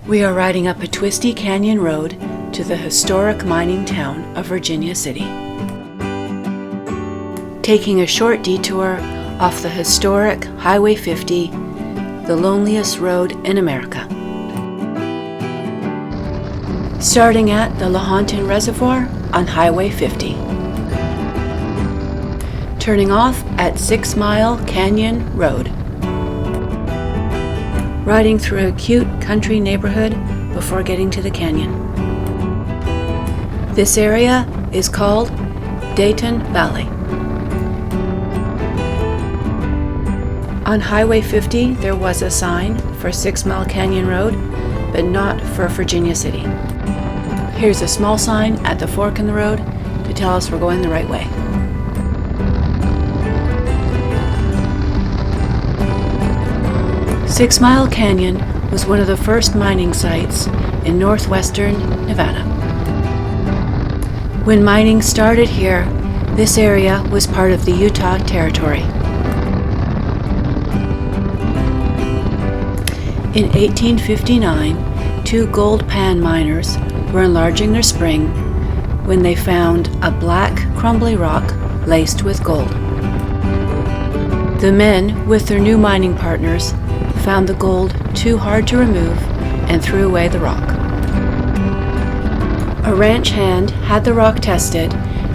We are riding up a twisty canyon road to the historic mining town of Virginia City. Taking a short detour off the historic Highway 50, the loneliest road in America. Starting at the Lahontan Reservoir on Highway 50. Turning off at 6 Mile Canyon Road. Riding through a cute country neighborhood before getting to the canyon. This area is called Dayton Valley. On Highway 50, there was a sign for 6 Mile Canyon Road, but not for Virginia City. Here's a small sign at the fork in the road to tell us we're going the right way. Six Mile Canyon was one of the first mining sites in northwestern Nevada. When mining started here, this area was part of the Utah Territory. In 1859, two gold pan miners were enlarging their spring when they found a black, crumbly rock laced with gold. The men, with their new mining partners, found the gold too hard to remove and threw away the rock. A ranch hand had the rock tested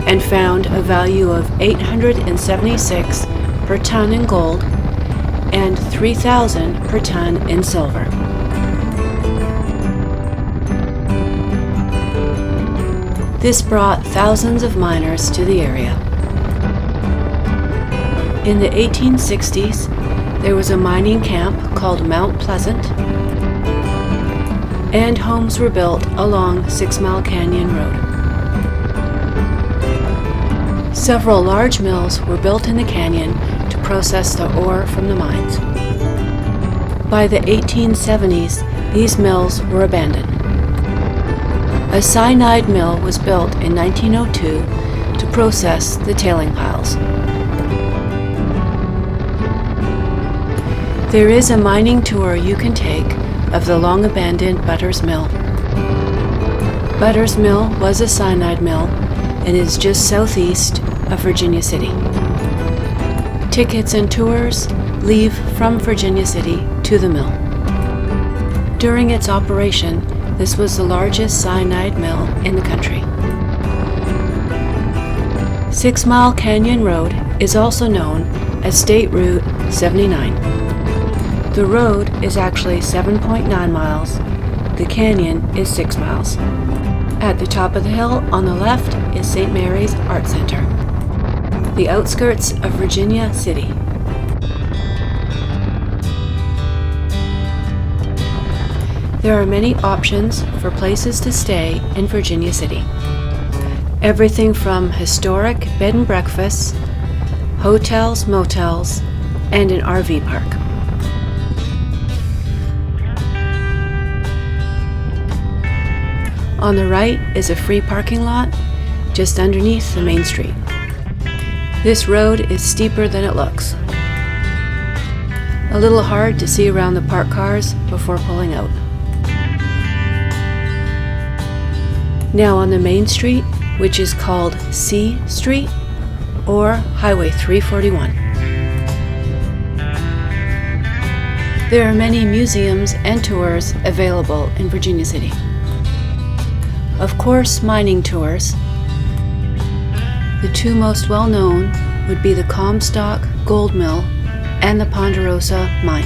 and found a value of $876 per ton in gold and $3,000 per ton in silver. This brought thousands of miners to the area. In the 1860s, there was a mining camp called Mount Pleasant, and homes were built along 6 Mile Canyon Road. Several large mills were built in the canyon to process the ore from the mines. By the 1870s, these mills were abandoned. A cyanide mill was built in 1902 to process the tailing piles. There is a mining tour you can take of the long-abandoned Butters Mill. Butters Mill was a cyanide mill and is just southeast of Virginia City. Tickets and tours leave from Virginia City to the mill. During its operation, this was the largest cyanide mill in the country. 6 Mile Canyon Road is also known as State Route 79. The road is actually 7.9 miles. The canyon is 6 miles. At the top of the hill on the left is St. Mary's Art Center, the outskirts of Virginia City. There are many options for places to stay in Virginia City. Everything from historic bed and breakfasts, hotels, motels, and an RV park. On the right is a free parking lot just underneath the main street. This road is steeper than it looks. A little hard to see around the parked cars before pulling out. Now on the main street, which is called C Street or Highway 341. There are many museums and tours available in Virginia City. Of course, mining tours. The two most well-known would be the Comstock Gold Mill and the Ponderosa Mine.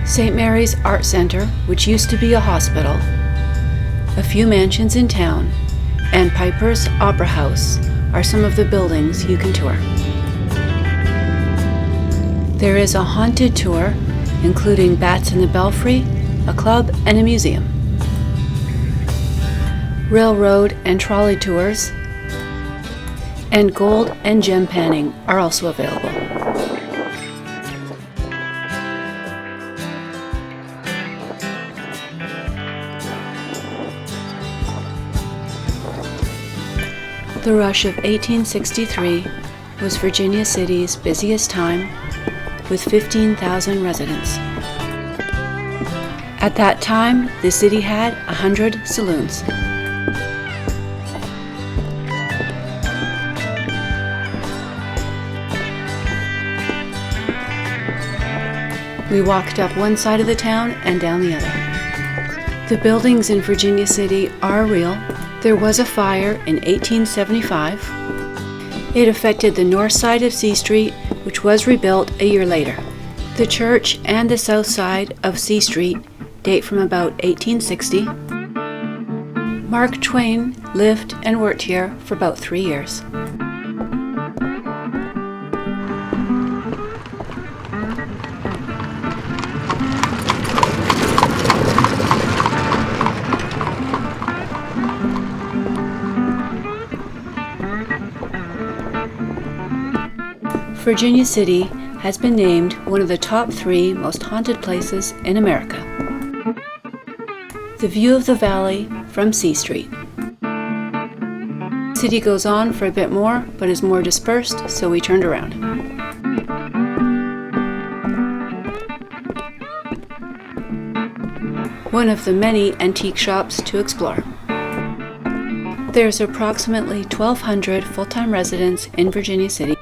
St. Mary's Art Center, which used to be a hospital, a few mansions in town, and Piper's Opera House are some of the buildings you can tour. There is a haunted tour including Bats in the Belfry, a club, and a museum. Railroad and trolley tours, and gold and gem panning are also available. The rush of 1863 was Virginia City's busiest time, with 15,000 residents. At that time, the city had 100 saloons. We walked up one side of the town and down the other. The buildings in Virginia City are real. There was a fire in 1875. It affected the north side of C Street, which was rebuilt a year later. The church and the south side of C Street date from about 1860. Mark Twain lived and worked here for about 3 years. Virginia City has been named one of the top 3 most haunted places in America. The view of the valley from C Street. The city goes on for a bit more, but is more dispersed, so we turned around. One of the many antique shops to explore. There's approximately 1,200 full-time residents in Virginia City.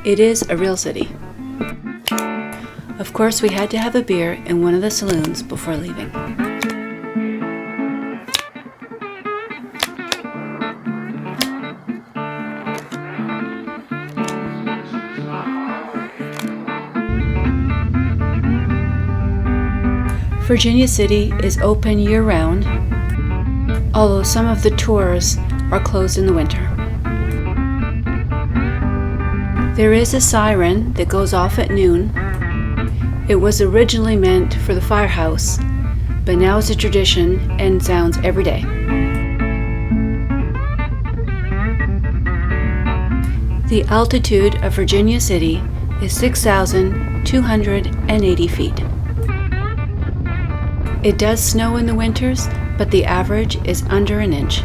It is a real city. Of course, we had to have a beer in one of the saloons before leaving. Virginia City is open year-round, although some of the tours are closed in the winter. There is a siren that goes off at noon. It was originally meant for the firehouse, but now it's a tradition and sounds every day. The altitude of Virginia City is 6,280 feet. It does snow in the winters, but the average is under an inch.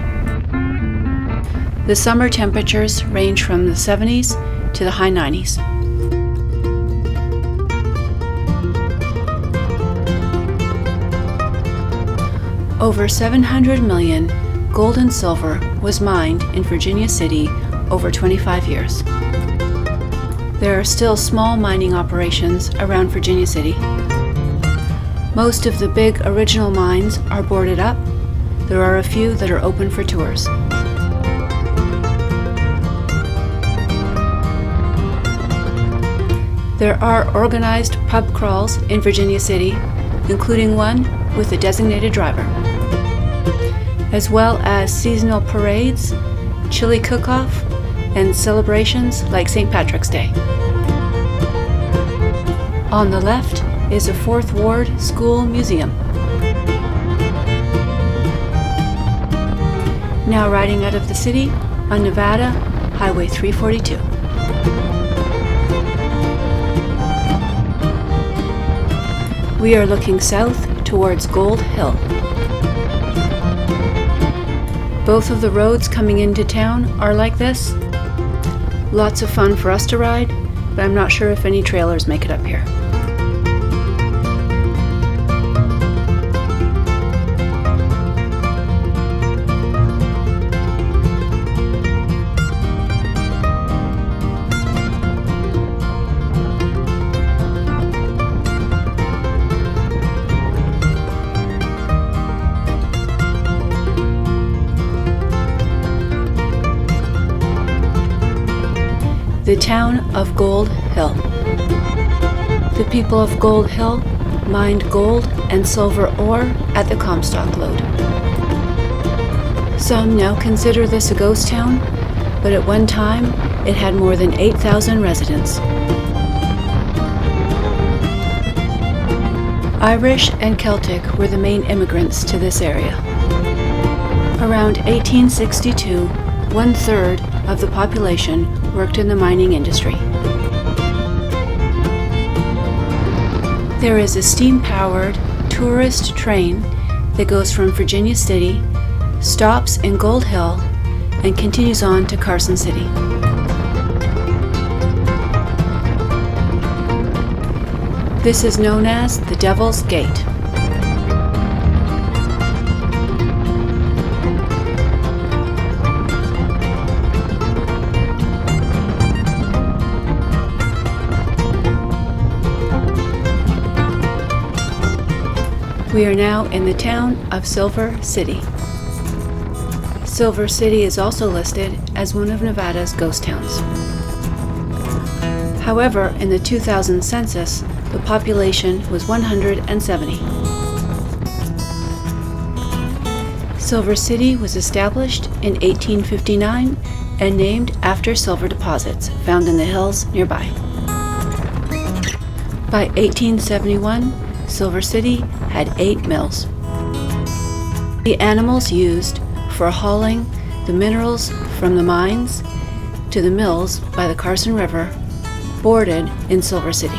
The summer temperatures range from the 70s to the high 90s. Over 700 million gold and silver was mined in Virginia City over 25 years. There are still small mining operations around Virginia City. Most of the big original mines are boarded up. There are a few that are open for tours. There are organized pub crawls in Virginia City, including one with a designated driver, as well as seasonal parades, chili cook-off, and celebrations like St. Patrick's Day. On the left is a 4th Ward School Museum. Now riding out of the city on Nevada Highway 342. We are looking south towards Gold Hill. Both of the roads coming into town are like this. Lots of fun for us to ride, but I'm not sure if any trailers make it up here. The town of Gold Hill. The people of Gold Hill mined gold and silver ore at the Comstock Lode. Some now consider this a ghost town, but at one time it had more than 8,000 residents. Irish and Celtic were the main immigrants to this area. Around 1862, 1/3 of the population worked in the mining industry. There is a steam-powered tourist train that goes from Virginia City, stops in Gold Hill, and continues on to Carson City. This is known as the Devil's Gate. We are now in the town of Silver City. Silver City is also listed as one of Nevada's ghost towns. However, in the 2000 census, the population was 170. Silver City was established in 1859 and named after silver deposits found in the hills nearby. By 1871, Silver City had 8 mills. The animals used for hauling the minerals from the mines to the mills by the Carson River boarded in Silver City.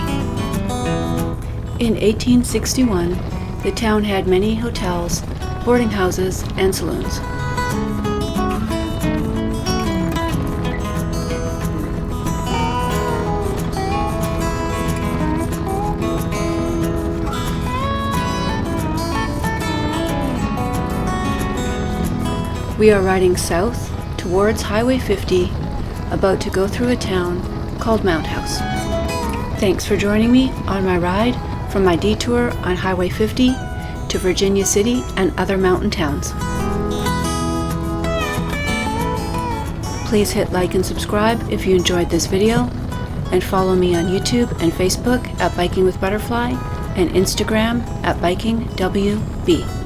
In 1861, the town had many hotels, boarding houses, and saloons. We are riding south towards Highway 50, about to go through a town called Mount House. Thanks for joining me on my ride from my detour on Highway 50 to Virginia City and other mountain towns. Please hit like and subscribe if you enjoyed this video, and follow me on YouTube and Facebook at Biking with Butterfly and Instagram at BikingWB.